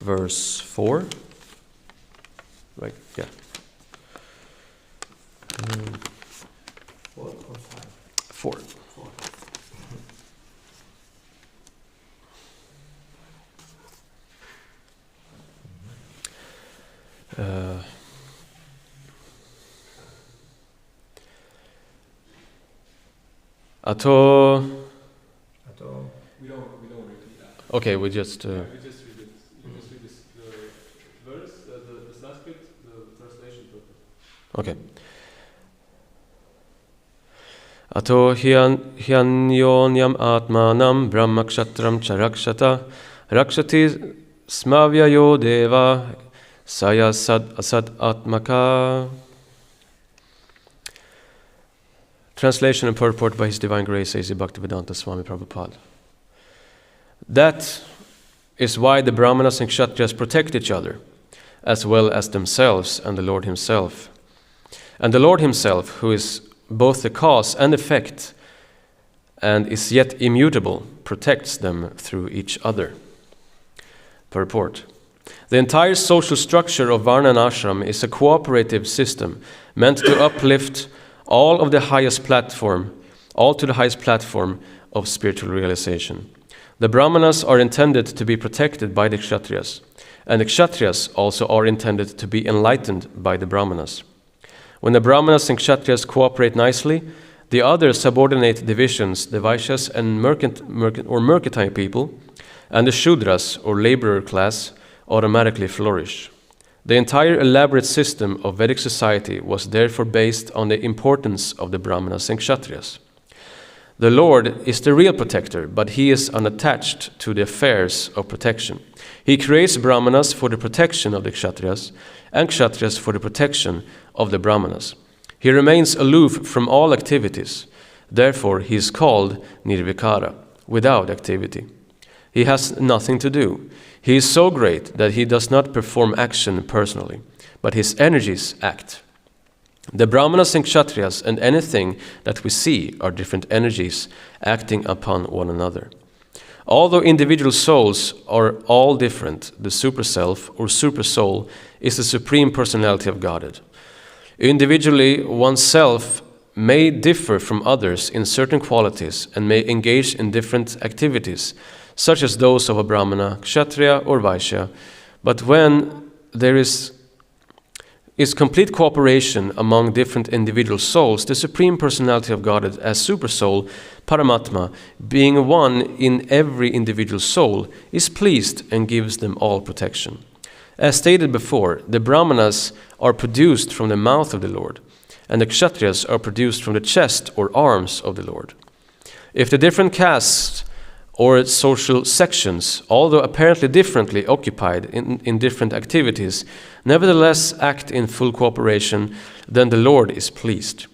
verse 4. Right, yeah. 4 or 5? 4. 4. Ato. We don't repeat that. Okay, we just. We just read it. You just read this, the verse, this last bit, the translation purpose. Okay. Ato hyanyonyam atmanam brahmakshatram charakshata rakshati smavyayo deva saya sad asad atmaka. Translation and purport by His Divine Grace A.C. Bhaktivedanta Swami Prabhupada. That is why the Brahmanas and Kshatriyas protect each other, as well as themselves and the Lord Himself. And the Lord Himself, who is both the cause and effect, and is yet immutable, protects them through each other. Purport. The entire social structure of Varna and Ashram is a cooperative system meant to uplift all to the highest platform of spiritual realization. The Brahmanas are intended to be protected by the Kshatriyas, and the Kshatriyas also are intended to be enlightened by the Brahmanas. When the Brahmanas and Kshatriyas cooperate nicely, the other subordinate divisions, the Vaishyas and mercantile people, and the Shudras or laborer class automatically flourish. The entire elaborate system of Vedic society was therefore based on the importance of the Brahmanas and Kshatriyas. The Lord is the real protector, but He is unattached to the affairs of protection. He creates Brahmanas for the protection of the Kshatriyas, and Kshatriyas for the protection of the Brahmanas. He remains aloof from all activities. Therefore, He is called Nirvikara, without activity. He has nothing to do. He is so great that He does not perform action personally, but His energies act. The Brahmanas and Kshatriyas and anything that we see are different energies acting upon one another. Although individual souls are all different, the Super-Self or Super-Soul is the Supreme Personality of Godhead. Individually, oneself may differ from others in certain qualities and may engage in different activities, such as those of a Brahmana, Kshatriya or Vaishya, but when there is complete cooperation among different individual souls, the Supreme Personality of Godhead as Super-Soul, Paramatma, being one in every individual soul, is pleased and gives them all protection. As stated before, the Brahmanas are produced from the mouth of the Lord, and the Kshatriyas are produced from the chest or arms of the Lord. If the different castes or social sections, although apparently differently occupied in different activities, nevertheless act in full cooperation, then the Lord is pleased.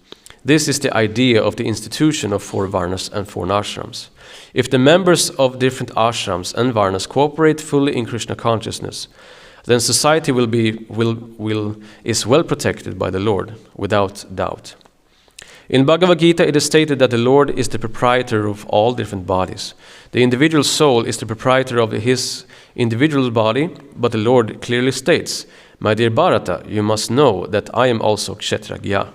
This is the idea of the institution of 4 Varnas and 4 Ashrams. If the members of different Ashrams and Varnas cooperate fully in Krishna consciousness, then society is well protected by the Lord, without doubt. In Bhagavad Gita, it is stated that the Lord is the proprietor of all different bodies. The individual soul is the proprietor of his individual body, but the Lord clearly states, "My dear Bharata, you must know that I am also Kshetragya."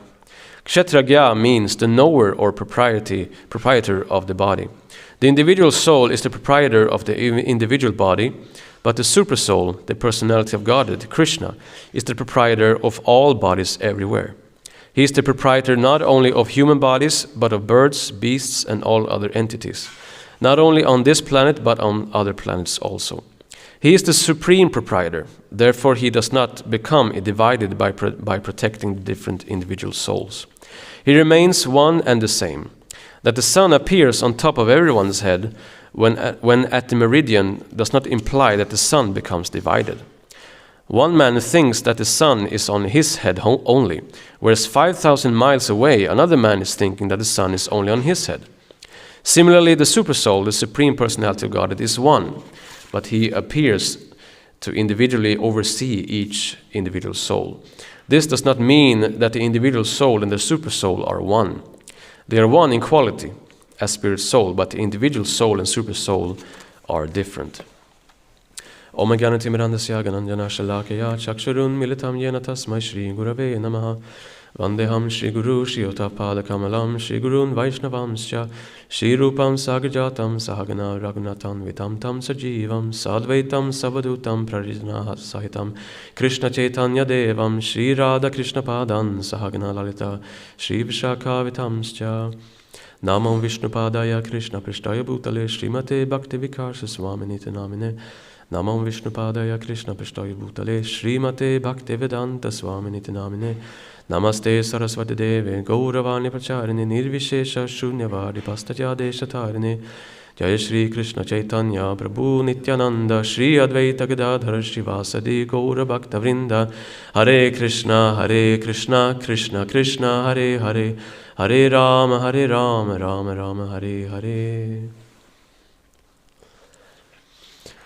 Kshetragya means the knower or proprietor of the body. The individual soul is the proprietor of the individual body, but the Super-Soul, the personality of Godhead, Krishna, is the proprietor of all bodies everywhere. He is the proprietor not only of human bodies, but of birds, beasts, and all other entities. Not only on this planet, but on other planets also. He is the supreme proprietor. Therefore, He does not become divided by protecting different individual souls. He remains one and the same. That the sun appears on top of everyone's head when at the meridian does not imply that the sun becomes divided. One man thinks that the sun is on his head only, whereas 5,000 miles away, another man is thinking that the sun is only on his head. Similarly, the Super-Soul, the Supreme Personality of Godhead, is one, but He appears to individually oversee each individual soul. This does not mean that the individual soul and the Super-Soul are one. They are one in quality as spirit soul, but the individual soul and Super-Soul are different. Om Gyanatimirandasya Gananjana Shalakaya Chakshurun Militam Yena Tasmai Shri Gurave Namaha Vandeham Shri Guru Shri Uttapada Kamalam Shri Gurun Vaishnavamscha Shri Rupam Sagrajatam Sahagana Raghunatam Vitam Tam Sajivam Sadvaitam Savadutam Prarijna Sahitam Krishna Chaitanya Devam Shri Radha Krishna Padan Sahagana Lalita Shri Vishakha Vitamscha Namam Vishnupadaya Krishna Prishtaya Bhutale Srimate Bhakti Vikarsa Swaminiti Namine Namam Vishnupadaya Krishna Prishtaya Bhutale Srimate Bhakti Vedanta Swaminiti Namine Namaste Saraswati Deve Gauravani Pracharini Nirvishesha Shunyavadi Pastatya Deshatarine Jaya Shri Krishna Chaitanya Prabhu Nityananda Shri Advaita Gadadhara Srivasadi Gaura Bhakta Vrinda Hare Krishna Krishna Krishna Hare Hare Hare Rama Rama Rama Hare Hare.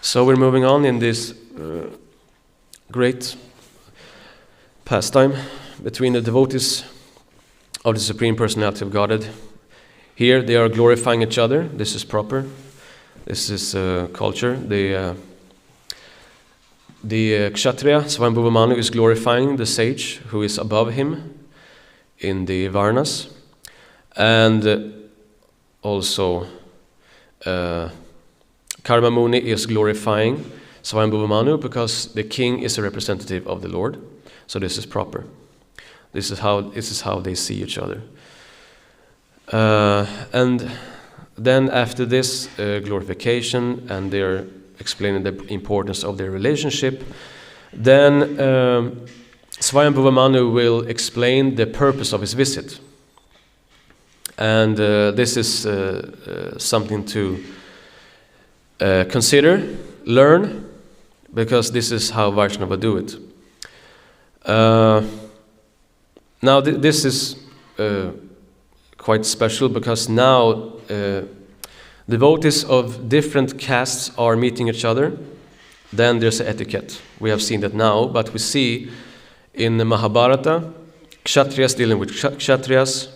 So we're moving on in this great pastime between the devotees of the Supreme Personality of Godhead. Here they are glorifying each other. This is proper. This is culture. The Kshatriya, Svayambhuva Manu, is glorifying the sage who is above him in the Varnas. And also Karma Muni is glorifying Svayambhuva Manu because the king is a representative of the Lord. So this is proper. This is how they see each other. And then after this glorification, and they're explaining the importance of their relationship, then Svayambhuva Manu will explain the purpose of his visit. And this is something to consider, learn, because this is how Vaishnava do it. Now this is quite special because now devotees of different castes are meeting each other. Then there's an etiquette. We have seen that now, but we see in the Mahabharata, Kshatriyas dealing with Kshatriyas.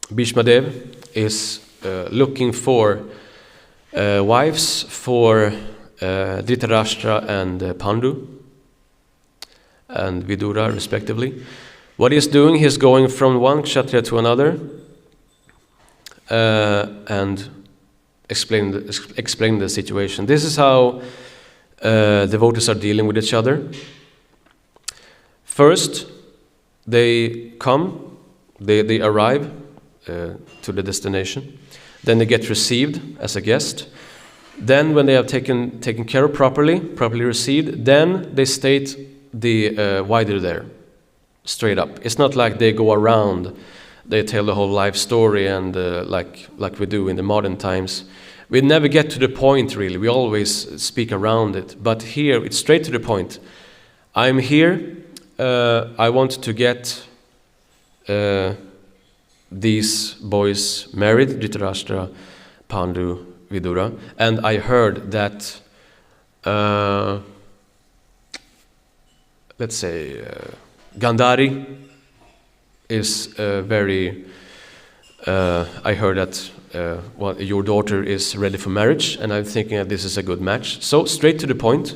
Bhishmadev is looking for wives for Dhritarashtra and Pandu and Vidura respectively. What he's doing, he's going from one Kshatriya to another and explain the situation. This is how devotees are dealing with each other. First, they come, they arrive to the destination. Then they get received as a guest. Then when they have taken care of properly received, then they state the why they're there, straight up. It's not like they go around, they tell the whole life story and like we do in the modern times. We never get to the point really, we always speak around it. But here it's straight to the point. I'm here, I want to get these boys married, Dhritarashtra, Pandu, Vidura, and I heard that, let's say, Gandhari is very, I heard that well, your daughter is ready for marriage, and I'm thinking that this is a good match. So straight to the point,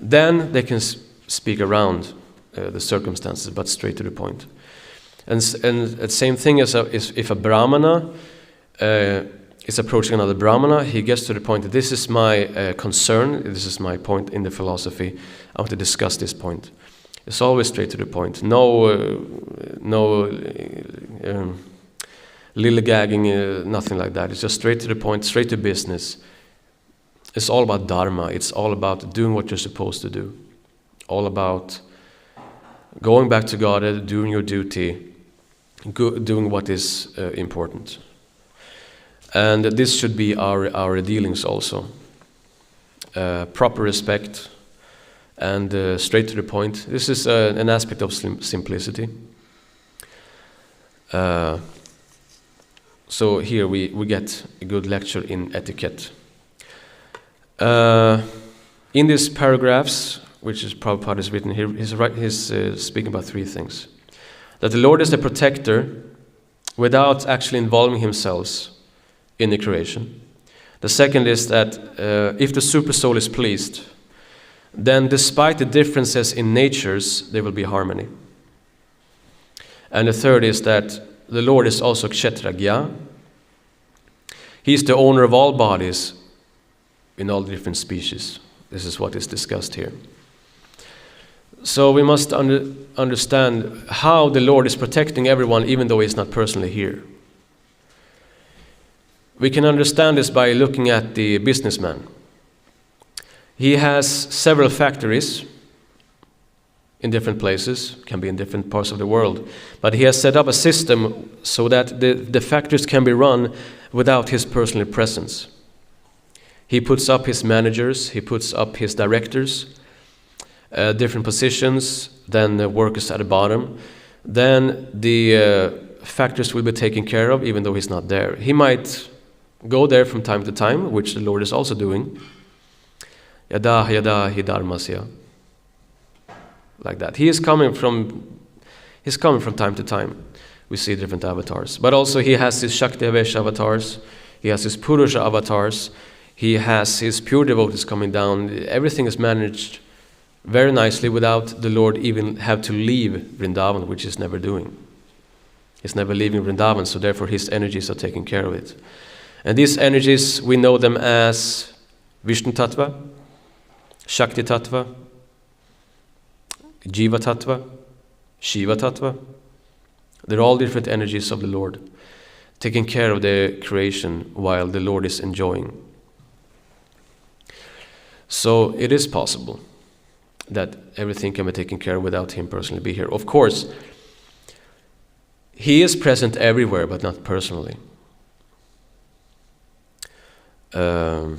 then they can speak around the circumstances, but straight to the point. And the same thing is if a Brahmana is approaching another Brahmana, he gets to the point that this is my concern, this is my point in the philosophy, I want to discuss this point. It's always straight to the point. No lillygagging, nothing like that. It's just straight to the point, straight to business. It's all about dharma. It's all about doing what you're supposed to do. All about going back to God, doing your duty, doing what is important. And this should be our dealings also. Proper respect and straight to the point. This is an aspect of simplicity. So here we get a good lecture in etiquette. In these paragraphs, which is Prabhupada has written here, he's speaking about three things. That the Lord is the protector without actually involving himself in the creation. The second is that if the supersoul is pleased, then despite the differences in natures, there will be harmony. And the third is that the Lord is also Kshetragya. He is the owner of all bodies in all different species. This is what is discussed here. So we must understand how the Lord is protecting everyone even though He is not personally here. We can understand this by looking at the businessman. He has several factories in different places, can be in different parts of the world, but he has set up a system so that the factories can be run without his personal presence. He puts up his managers, he puts up his directors, different positions, then the workers at the bottom. Then the factories will be taken care of even though he's not there. He might go there from time to time, which the Lord is also doing. Yada yada hidarmasya. Like that. He is coming from time to time. We see different avatars. But also he has his Shakti Avesh avatars. He has his Purusha avatars. He has his pure devotees coming down. Everything is managed very nicely without the Lord even have to leave Vrindavan, which he's never doing. He's never leaving Vrindavan, so therefore his energies are taking care of it. And these energies, we know them as Vishnu Tattva, Shakti Tattva, Jiva Tattva, Shiva Tattva. They're all different energies of the Lord, taking care of the creation while the Lord is enjoying. So it is possible that everything can be taken care of without Him personally be here. Of course, He is present everywhere, but not personally. That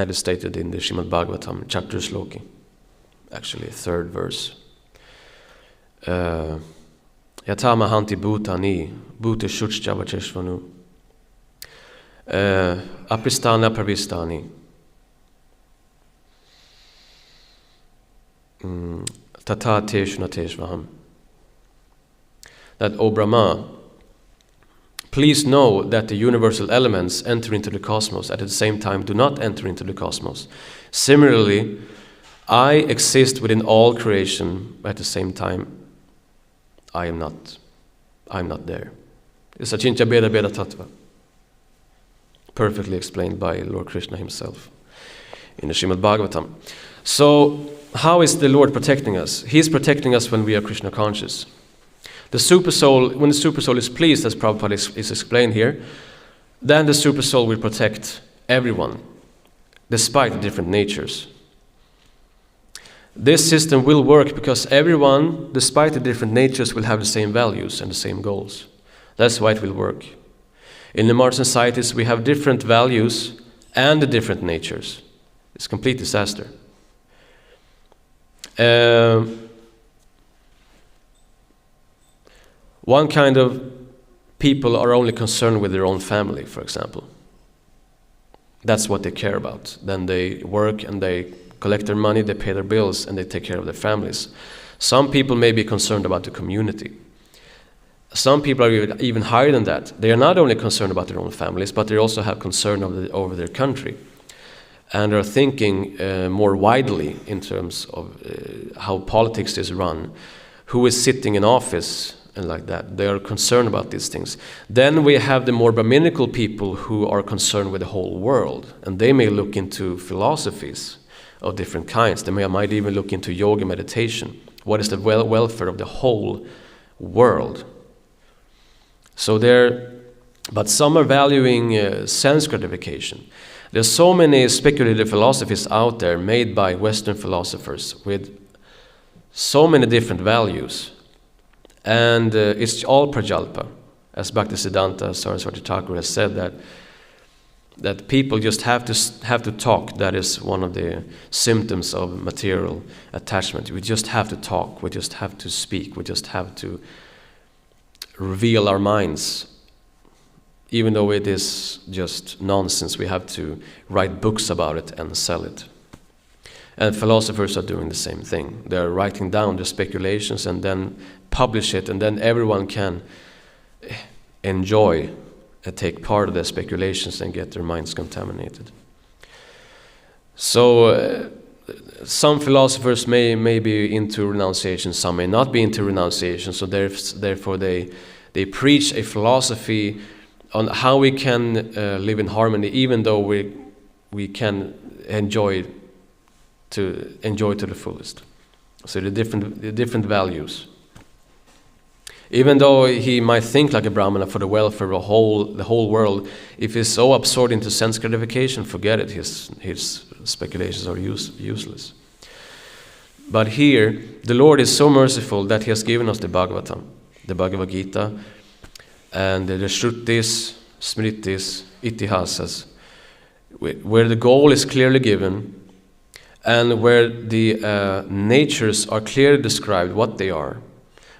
is stated in the Srimad Bhagavatam, chapter Sloki. Actually, third verse. Yatama hanti bhutani, bhuta shuchcha vacheshvanu. Apristana pravistani. Tata teshuna teshvaham. That, O Brahma, please know that the universal elements enter into the cosmos at the same time do not enter into the cosmos. Similarly, I exist within all creation, but at the same time, I am not there. It's Achintya Beda Beda Tattva. Perfectly explained by Lord Krishna himself in the Srimad Bhagavatam. So, how is the Lord protecting us? He is protecting us when we are Krishna conscious. The supersoul, when the supersoul is pleased, as Prabhupada is explained here, then the supersoul will protect everyone, despite the different natures. This system will work because everyone, despite the different natures, will have the same values and the same goals. That's why it will work. In the modern societies, we have different values and the different natures. It's a complete disaster. One kind of people are only concerned with their own family, for example. That's what they care about. Then they work and they collect their money, they pay their bills, and they take care of their families. Some people may be concerned about the community. Some people are even higher than that. They are not only concerned about their own families, but they also have concern over their country, and are thinking more widely in terms of how politics is run, who is sitting in office, and like that. They are concerned about these things. Then we have the more Brahminical people who are concerned with the whole world, and they may look into philosophies of different kinds. They might even look into yoga meditation. What is the welfare of the whole world? So but some are valuing sense gratification. There's so many speculative philosophies out there made by Western philosophers with so many different values. And it's all prajalpa. As Bhaktisiddhanta Saraswati Thakur has said that people just have to talk. That is one of the symptoms of material attachment. We just have to talk. We just have to speak. We just have to reveal our minds. Even though it is just nonsense, we have to write books about it and sell it. And philosophers are doing the same thing. They're writing down their speculations and then publish it, and then everyone can enjoy take part of their speculations and get their minds contaminated. So some philosophers may be into renunciation, some may not be into renunciation, so therefore they preach a philosophy on how we can live in harmony, even though we can enjoy to the fullest. So the different values. Even though he might think like a Brahmana for the welfare of the whole world, if he's so absorbed into sense gratification, forget it. His speculations are useless. But here, the Lord is so merciful that He has given us the Bhagavatam, the Bhagavad Gita, and the Shrutis, Smritis, Itihasas, where the goal is clearly given, and where the natures are clearly described, what they are,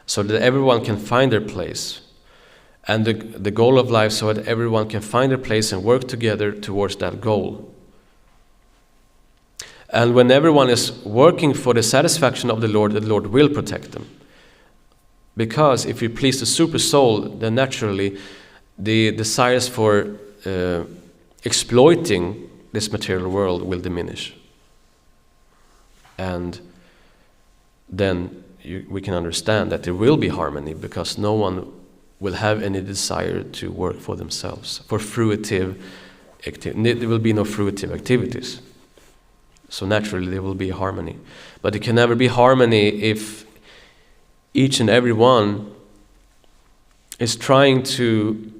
so that everyone can find their place. And the goal of life, so that everyone can find their place and work together towards that goal. And when everyone is working for the satisfaction of the Lord will protect them. Because if you please the super soul, then naturally the desires for exploiting this material world will diminish. And then we can understand that there will be harmony, because no one will have any desire to work for themselves, for fruitive activity. There will be no fruitive activities. So naturally there will be harmony. But there can never be harmony if each and every one is trying to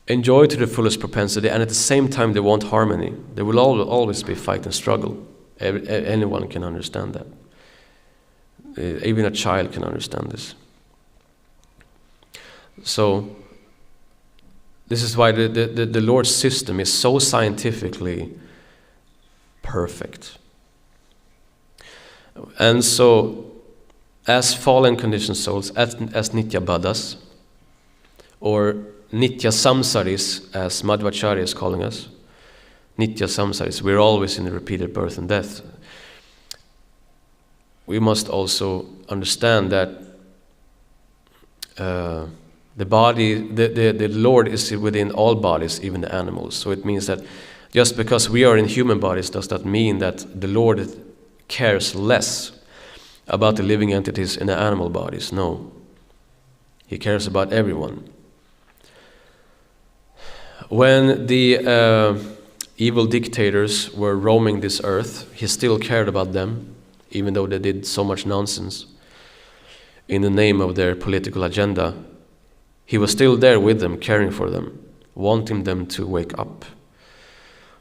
enjoy to the fullest propensity, and at the same time they want harmony. There will always be fight and struggle. Anyone can understand that. Even a child can understand this. So this is why the Lord's system is so scientifically perfect. And so, as fallen conditioned souls, as Nitya Baddhas, or Nitya Samsaris, as Madhvacharya is calling us, Nitya Samsaris, we're always in the repeated birth and death. We must also understand that the body, the Lord is within all bodies, even the animals. So it means that just because we are in human bodies does not mean that the Lord cares less about the living entities in the animal bodies. No. He cares about everyone. When the evil dictators were roaming this earth, He still cared about them, even though they did so much nonsense in the name of their political agenda. He was still there with them, caring for them, wanting them to wake up,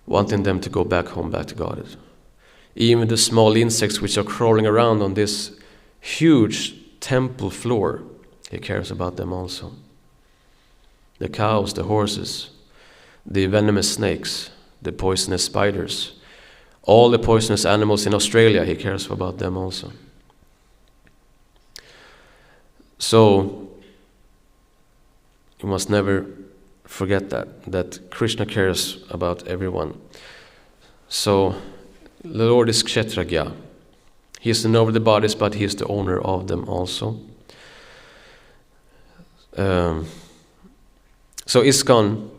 wanting them to go back home, back to God. Even the small insects which are crawling around on this huge temple floor, He cares about them also. The cows, the horses, the venomous snakes, the poisonous spiders, all the poisonous animals in Australia, He cares about them also. So, you must never forget that Krishna cares about everyone. So, the Lord is Kshetragya. He is the owner of the bodies, but He is the owner of them also. So ISKCON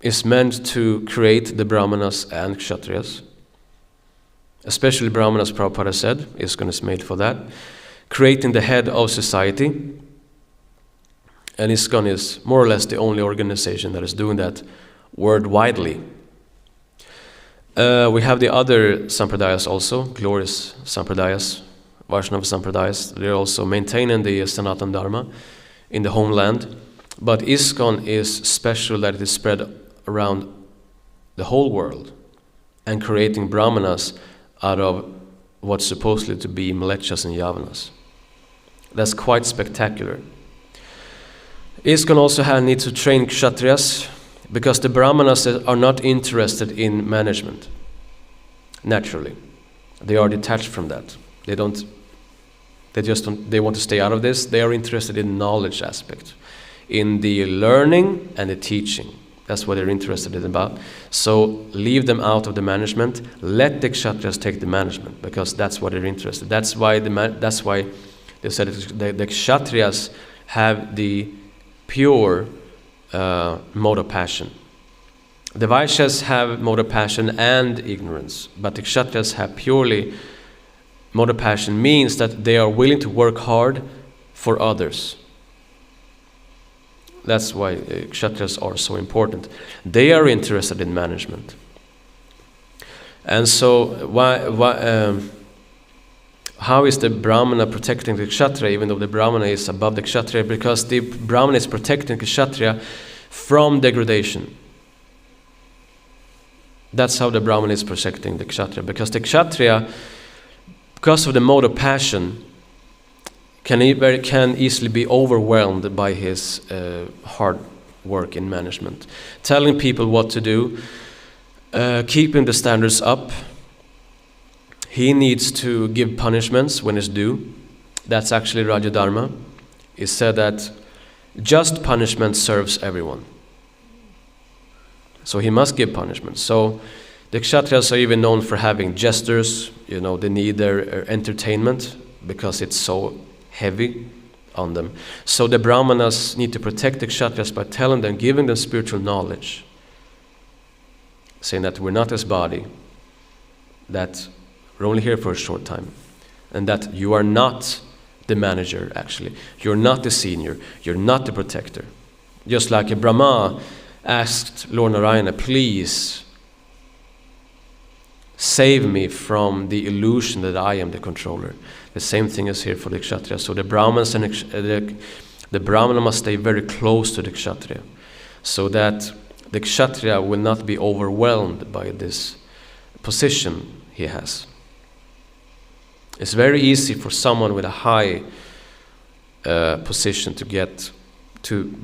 is meant to create the Brahmanas and Kshatriyas. Especially Brahmanas, Prabhupada said, ISKCON is made for that. Creating the head of society. And ISKCON is more or less the only organization that is doing that worldwidely. We have the other Sampradayas also, glorious Sampradayas, Vaishnava Sampradayas. They're also maintaining the Sanatana Dharma in the homeland. But ISKCON is special that it is spread around the whole world and creating Brahmanas out of what's supposedly to be Mlecchas and Yavanas. That's quite spectacular. ISKCON also needs to train Kshatriyas, because the Brahmanas are not interested in management. Naturally, they are detached from that. They want to stay out of this. They are interested in knowledge aspect, in the learning and the teaching. That's what they're interested in about. So leave them out of the management. Let the Kshatriyas take the management, because that's what they're interested. That's why they said the Kshatriyas have the pure mode of passion. The Vaishyas have mode of passion and ignorance, but the Kshatriyas have purely mode of passion, means that they are willing to work hard for others. That's why Kshatriyas are so important. They are interested in management. And so how is the Brahmana protecting the Kshatriya, even though the Brahmana is above the Kshatriya? Because the Brahmana is protecting the Kshatriya from degradation. That's how the Brahmana is protecting the Kshatriya. Because the Kshatriya, because of the mode of passion, can easily be overwhelmed by his hard work in management. Telling people what to do, keeping the standards up. He needs to give punishments when it's due. That's actually Raja Dharma. It said that just punishment serves everyone. So he must give punishment. So the Kshatriyas are even known for having jesters. They need their entertainment because it's so heavy on them. So the Brahmanas need to protect the Kshatriyas by telling them, giving them spiritual knowledge, saying that we're not this body, that we're only here for a short time, and that you are not the manager, actually. You're not the senior. You're not the protector. Just like Brahma asked Lord Narayana, please save me from the illusion that I am the controller. The same thing is here for the Kshatriya. So the Brahmans and the Brahmana must stay very close to the Kshatriya, so that the Kshatriya will not be overwhelmed by this position he has. It's very easy for someone with a high position to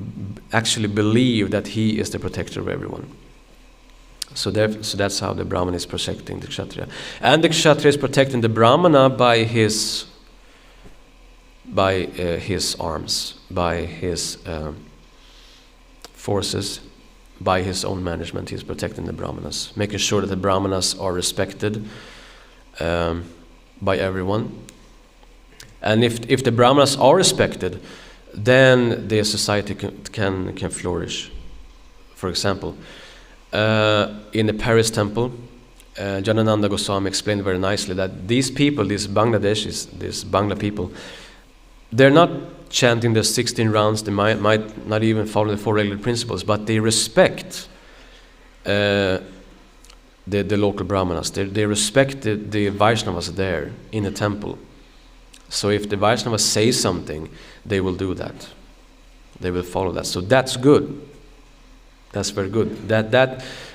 actually believe that he is the protector of everyone. So that's how the Brahmana is protecting the Kshatriya. And the Kshatriya is protecting the Brahmana by his arms, by his forces, by his own management. He's protecting the Brahmanas, making sure that the Brahmanas are respected by everyone. And if the Brahmanas are respected, then the society can flourish. For example, in the Paris temple, Janananda Goswami explained very nicely that these people, these Bangladeshis, these Bangla people, they're not chanting the 16 rounds, they might not even follow the 4 regular principles, but they respect the local Brahmanas. They respect the Vaishnavas there in the temple. So if the Vaishnavas say something, they will do that. They will follow that. So that's good. That's very good.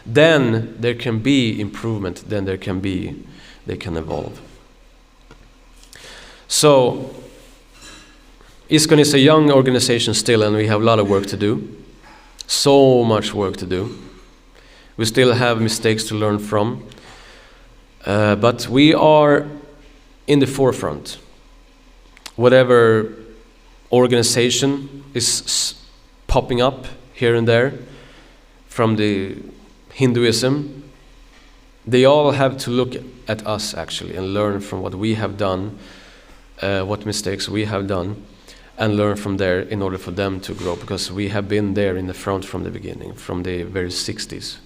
Then there can be improvement. Then they can evolve. So ISKCON is a young organization still, and we have a lot of work to do. So much work to do. We still have mistakes to learn from. But we are in the forefront. Whatever organization is popping up here and there from the Hinduism, they all have to look at us actually and learn from what we have done, what mistakes we have done, and learn from there in order for them to grow, because we have been there in the front from the beginning, from the very 60s.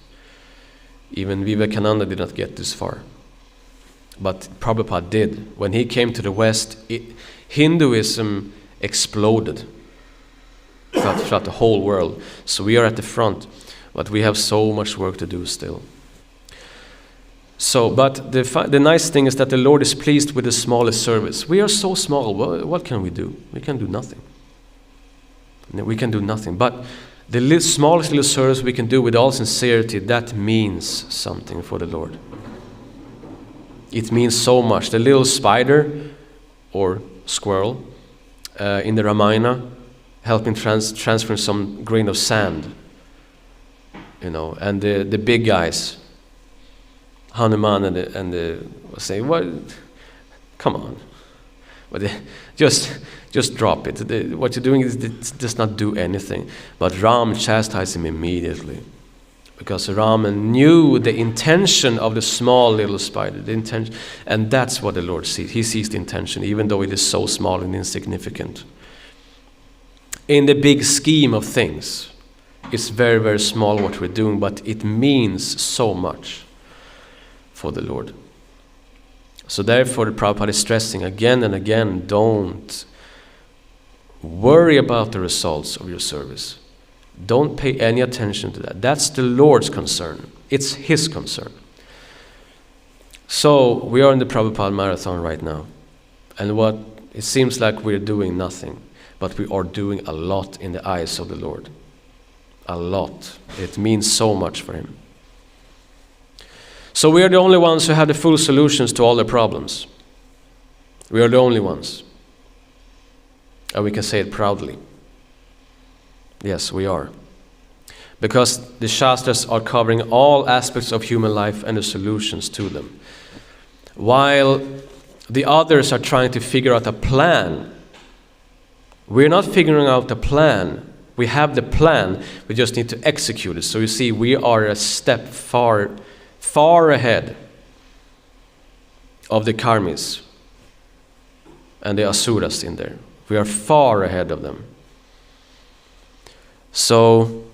Even Vivekananda did not get this far. But Prabhupada did. When he came to the West, Hinduism exploded throughout the whole world. So we are at the front, but we have so much work to do still. So, but the nice thing is that the Lord is pleased with the smallest service. We are so small. What can we do? We can do nothing. We can do nothing. But the smallest little service we can do with all sincerity, that means something for the Lord. It means so much. The little spider or squirrel in the Ramayana helping transfer some grain of sand, and the big guys, Hanuman and the say, "What? Come on, but just drop it. What you're doing does not do anything." But Ram chastised him immediately, because Rama knew the intention of the small little spider, the intention, and that's what the Lord sees. He sees the intention, even though it is so small and insignificant. In the big scheme of things, It's very, very small what we're doing, but it means so much for the Lord. So therefore the Prabhupada is stressing again and again, don't worry about the results of your service. Don't pay any attention to that. That's the Lord's concern. It's His concern. So we are in the Prabhupada marathon right now. And what it seems like we're doing nothing, but we are doing a lot in the eyes of the Lord. A lot. It means so much for Him. So we are the only ones who have the full solutions to all the problems. We are the only ones. And we can say it proudly. Yes, we are. Because the Shastras are covering all aspects of human life and the solutions to them. While the others are trying to figure out a plan, we're not figuring out a plan. We have the plan, we just need to execute it. So you see, we are a step far ahead of the karmis and the asuras in there. We are far ahead of them. So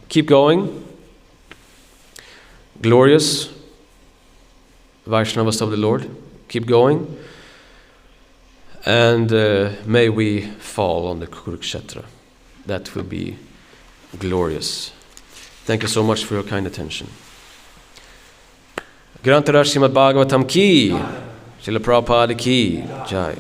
keep going. Glorious Vaishnavas of the Lord, keep going. And may we fall on the Kurukshetra. That will be glorious. Thank you so much for your kind attention. Grantara Srimad Bhagavatam ki, Srila Prabhupada ki, Jai.